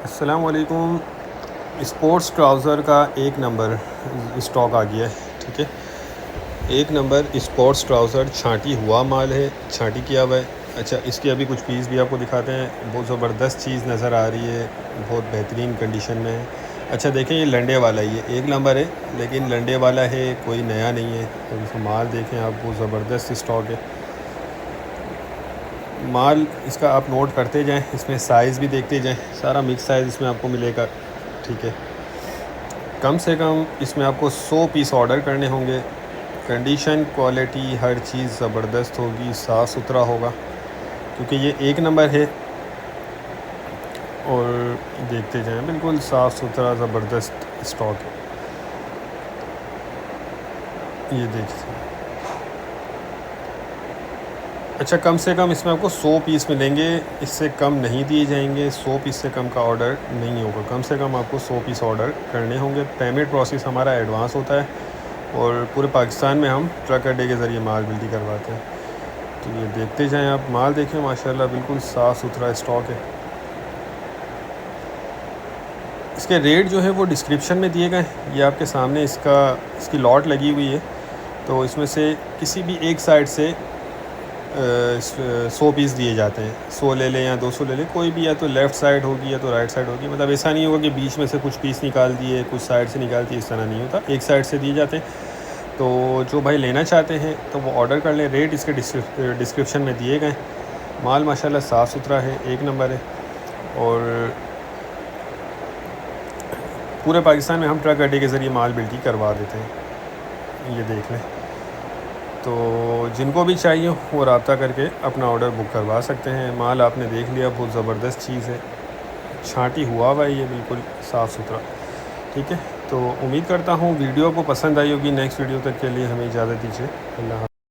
अस्सलाम वालेकुम। Sports trouser का एक नंबर स्टॉक आ गया है। ठीक है, एक नंबर स्पोर्ट्स ट्राउज़र छांटी हुआ माल है, छांटी किया हुआ है। अच्छा, इसके अभी कुछ पीस भी आपको दिखाते हैं। बहुत ज़बरदस्त चीज़ नज़र आ रही है, बहुत बेहतरीन कंडीशन में है। अच्छा देखें, ये लंडे वाला, ये एक नंबर है, लेकिन लंडे वाला है, कोई नया नहीं है। तो इसका माल देखें आप, बहुत ज़बरदस्त स्टॉक है। माल इसका आप नोट करते जाएं, इसमें साइज़ भी देखते जाएं, सारा मिक्स साइज़ इसमें आपको मिलेगा। ठीक है, कम से कम इसमें आपको 100 पीस ऑर्डर करने होंगे। कंडीशन, क्वालिटी, हर चीज़ ज़बरदस्त होगी, साफ़ सुथरा होगा, क्योंकि ये एक नंबर है। और देखते जाएं, बिल्कुल साफ़ सुथरा ज़बरदस्त स्टॉक है, ये देखिए। अच्छा, कम से कम इसमें आपको 100 पीस मिलेंगे, इससे कम नहीं दिए जाएंगे। 100 पीस से कम का ऑर्डर नहीं होगा, कम से कम आपको 100 पीस ऑर्डर करने होंगे। पेमेंट प्रोसेस हमारा एडवांस होता है और पूरे पाकिस्तान में हम ट्रक अड्डे के ज़रिए माल बिल्टी करवाते हैं। तो ये देखते जाएं आप, माल देखें, माशाल्लाह बिल्कुल साफ़ सुथरा स्टॉक है। इसके रेट जो है वो डिस्क्रिप्शन में दिए गए हैं। ये आपके सामने इसकी लॉट लगी हुई है, तो इसमें से किसी भी एक साइड से 100 पीस दिए जाते हैं। 100 ले लें या 200 ले लें, कोई भी, या तो लेफ़्ट साइड होगी या तो राइट साइड होगी। मतलब ऐसा नहीं होगा कि बीच में से कुछ पीस निकाल दिए, कुछ साइड से निकाल दिए, इस तरह नहीं होता, एक साइड से दिए जाते हैं। तो जो भाई लेना चाहते हैं तो वो ऑर्डर कर लें। रेट इसके डिस्क्रिप्शन में दिए गए। माल माशाल्लाह साफ़ सुथरा है, एक नंबर है। और पूरे पाकिस्तान में हम ट्रक अड्डे के ज़रिए माल बिल्टी करवा देते हैं, ये देख लें। तो जिनको भी चाहिए वो रब्ता करके अपना ऑर्डर बुक करवा सकते हैं। माल आपने देख लिया, बहुत ज़बरदस्त चीज़ है, छांटी हुआ हुआ है, ये बिल्कुल साफ़ सुथरा। ठीक है, तो उम्मीद करता हूँ वीडियो को पसंद आई होगी। नेक्स्ट वीडियो तक के लिए हमें इजाज़त दीजिए। अल्लाह।